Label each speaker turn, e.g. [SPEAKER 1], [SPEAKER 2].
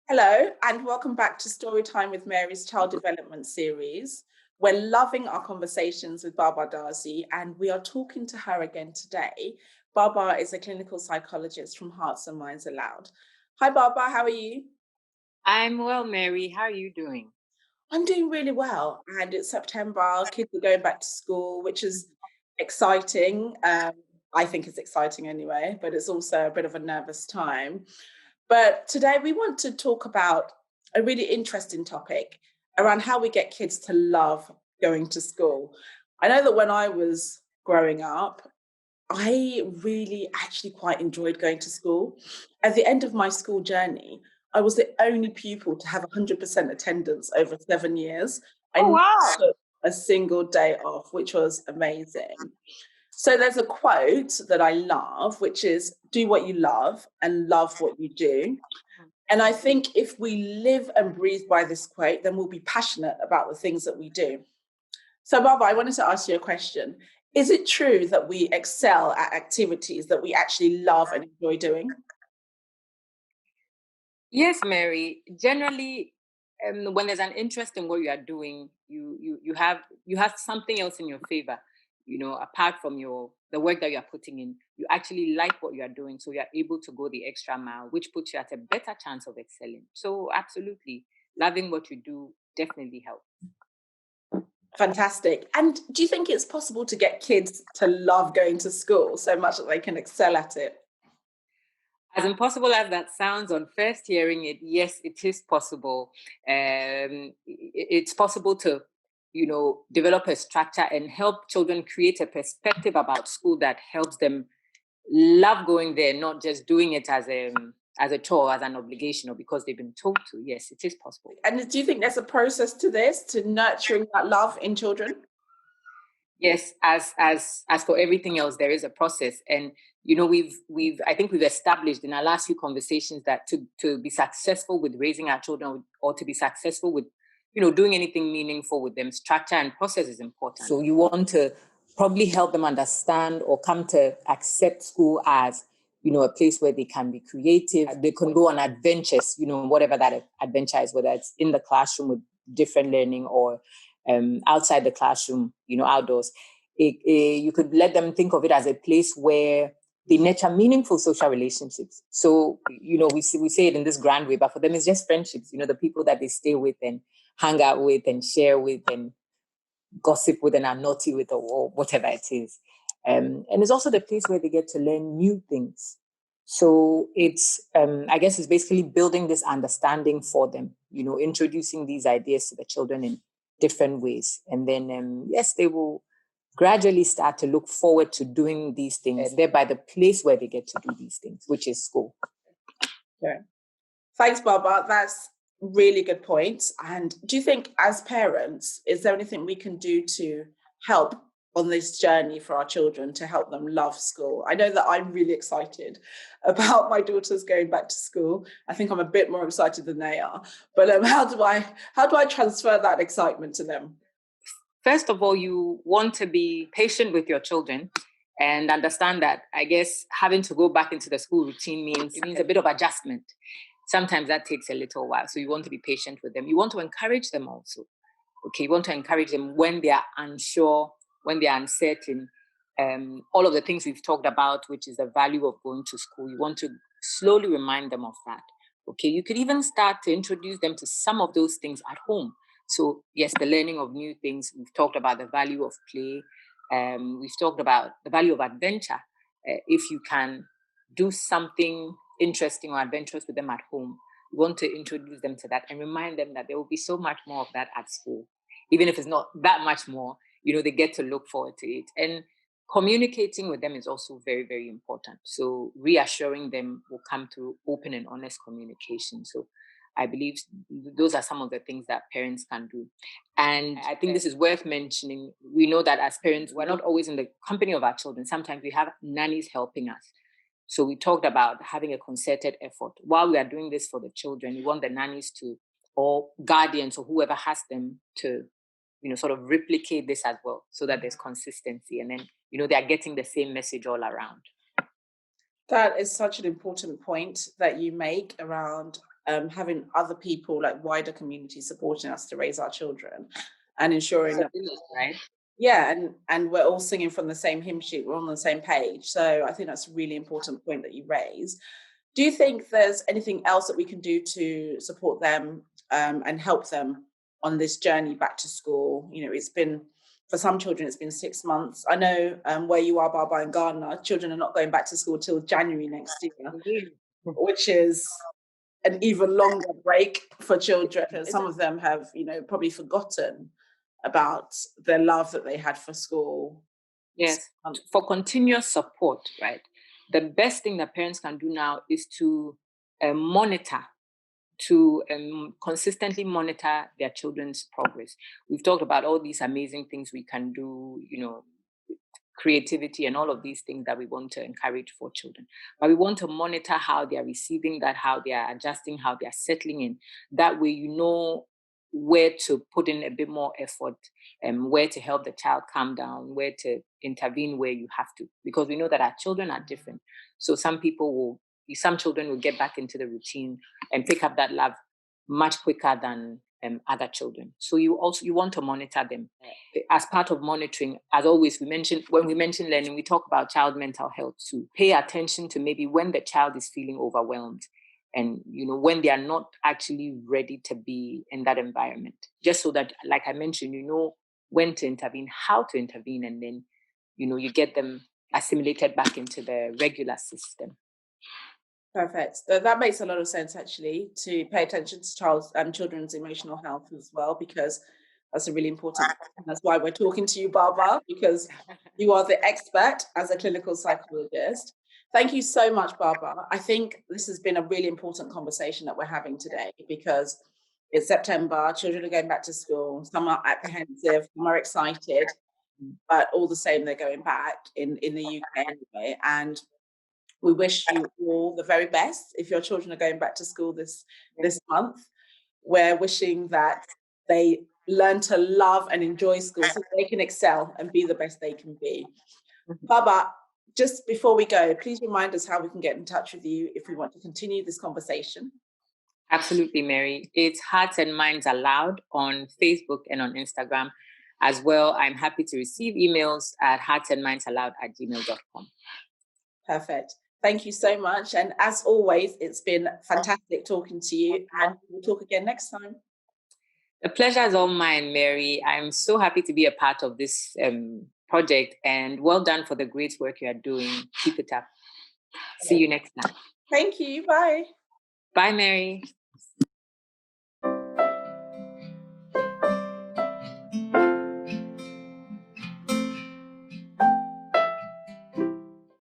[SPEAKER 1] Hello, and welcome back to Storytime with Mary's Child Development Series. We're loving our conversations with Baba Darzi, and we are talking to her again today. Baba is a clinical psychologist from Hearts and Minds Aloud. Hi, Baba, how are you?
[SPEAKER 2] I'm well, Mary. How are you doing?
[SPEAKER 1] I'm doing really well, and it's September. Kids are going back to school, which is exciting. I think it's exciting anyway, but it's also a bit of a nervous time. But today we want to talk about a really interesting topic around how we get kids to love going to school. I know that when I was growing up, I really actually quite enjoyed going to school. At the end of my school journey, I was the only pupil to have 100% attendance over 7 years. I
[SPEAKER 2] Oh,
[SPEAKER 1] never
[SPEAKER 2] wow.
[SPEAKER 1] took a single day off, which was amazing. So there's a quote that I love, which is do what you love and love what you do. And I think if we live and breathe by this quote, then we'll be passionate about the things that we do. So, Baba, I wanted to ask you a question. Is it true that we excel at activities that we actually love and enjoy doing?
[SPEAKER 2] Yes, Mary. Generally, when there's an interest in what you are doing, you have something else in your favor. Apart from the work that you are putting in, you actually like what you are doing, so you are able to go the extra mile, which puts you at a better chance of excelling. So, absolutely, loving what you do definitely helps.
[SPEAKER 1] Fantastic. And do you think it's possible to get kids to love going to school so much that they can excel at it?
[SPEAKER 2] As impossible as that sounds on first hearing it, yes, it is possible. It's possible to, develop a structure and help children create a perspective about school that helps them love going there, not just doing it as a chore, as an obligation, or because they've been told to. Yes, it is possible.
[SPEAKER 1] And do you think there's a process to this, to nurturing that love in children?
[SPEAKER 2] Yes, as for everything else, there is a process, and we've I think we've established in our last few conversations that to be successful with raising our children, or to be successful with doing anything meaningful with them, structure and process is important. So you want to probably help them understand or come to accept school as a place where they can be creative, they can go on adventures, whatever that adventure is, whether it's in the classroom with different learning or outside the classroom, outdoors. You could let them think of it as a place where they nurture meaningful social relationships. So, we say it in this grand way, but for them, it's just friendships, the people that they stay with and hang out with and share with and gossip with and are naughty with, or whatever it is. And it's also the place where they get to learn new things. So I guess it's basically building this understanding for them, introducing these ideas to the children in different ways. And then, yes, they will gradually start to look forward to doing these things, thereby the place where they get to do these things, which is school.
[SPEAKER 1] Yeah. Thanks, Baba. That's really good points. And do you think, as parents, is there anything we can do to help on this journey for our children to help them love school? I know that I'm really excited about my daughters going back to school. I think I'm a bit more excited than they are. But how do I transfer that excitement to them?
[SPEAKER 2] First of all, you want to be patient with your children and understand that, I guess, having to go back into the school routine means a bit of adjustment. Sometimes that takes a little while. So you want to be patient with them. You want to encourage them also. Okay, you want to encourage them when they are unsure, when they are uncertain. All of the things we've talked about, which is the value of going to school, you want to slowly remind them of that. Okay, you could even start to introduce them to some of those things at home. So, yes, the learning of new things. We've talked about the value of play. We've talked about the value of adventure. If you can do something interesting or adventurous with them at home, you want to introduce them to that and remind them that there will be so much more of that at school. Even if it's not that much more, they get to look forward to it. And communicating with them is also very, very important. So reassuring them will come through open and honest communication. So I believe those are some of the things that parents can do. And I think this is worth mentioning. We know that as parents, we're not always in the company of our children. Sometimes we have nannies helping us. So we talked about having a concerted effort. While we are doing this for the children, we want the nannies to, or guardians or whoever has them to, sort of replicate this as well so that there's consistency. And then, they are getting the same message all around.
[SPEAKER 1] That is such an important point that you make around having other people, like wider community, supporting us to raise our children, and ensuring that,
[SPEAKER 2] right?
[SPEAKER 1] yeah, and we're all singing from the same hymn sheet, we're on the same page. So I think that's a really important point that you raise. Do you think there's anything else that we can do to support them and help them on this journey back to school? You know, it's been, for some children, it's been 6 months. I know where you are, Baba, in Ghana, children are not going back to school till January next year, which is an even longer break for children, because some of them have, you know, probably forgotten about the love that they had for school.
[SPEAKER 2] Yes, for continuous support, right? The best thing that parents can do now is to monitor, to consistently monitor their children's progress. We've talked about all these amazing things we can do, you know, creativity and all of these things that we want to encourage for children. But we want to monitor how they are receiving that, how they are adjusting, how they are settling in. That way, you know where to put in a bit more effort and where to help the child calm down, where to intervene where you have to. Because we know that our children are different. So some children will get back into the routine and pick up that love much quicker than other children. So you want to monitor them. As part of monitoring, as always, when we mention learning, we talk about child mental health too. Pay attention to maybe when the child is feeling overwhelmed, and you know when they are not actually ready to be in that environment. Just so that, like I mentioned, you know when to intervene, how to intervene, and then you know you get them assimilated back into the regular system.
[SPEAKER 1] Perfect. That makes a lot of sense, actually, to pay attention to children's emotional health as well, because that's a really important. That's why we're talking to you, Barbara, because you are the expert as a clinical psychologist. Thank you so much, Barbara. I think this has been a really important conversation that we're having today, because it's September, children are going back to school, some are apprehensive, some are excited, but all the same, they're going back in the UK anyway. And we wish you all the very best if your children are going back to school this month. We're wishing that they learn to love and enjoy school so they can excel and be the best they can be. Baba, just before we go, please remind us how we can get in touch with you if we want to continue this conversation.
[SPEAKER 2] Absolutely, Mary. It's Hearts and Minds Aloud on Facebook and on Instagram. As well, I'm happy to receive emails at heartsandmindsaloud@gmail.com.
[SPEAKER 1] Perfect. Thank you so much. And as always, it's been fantastic talking to you, and we'll talk again next time.
[SPEAKER 2] The pleasure is all mine, Mary. I'm so happy to be a part of this project, and well done for the great work you are doing. Keep it up. See you next time.
[SPEAKER 1] Thank you. Bye.
[SPEAKER 2] Bye, Mary.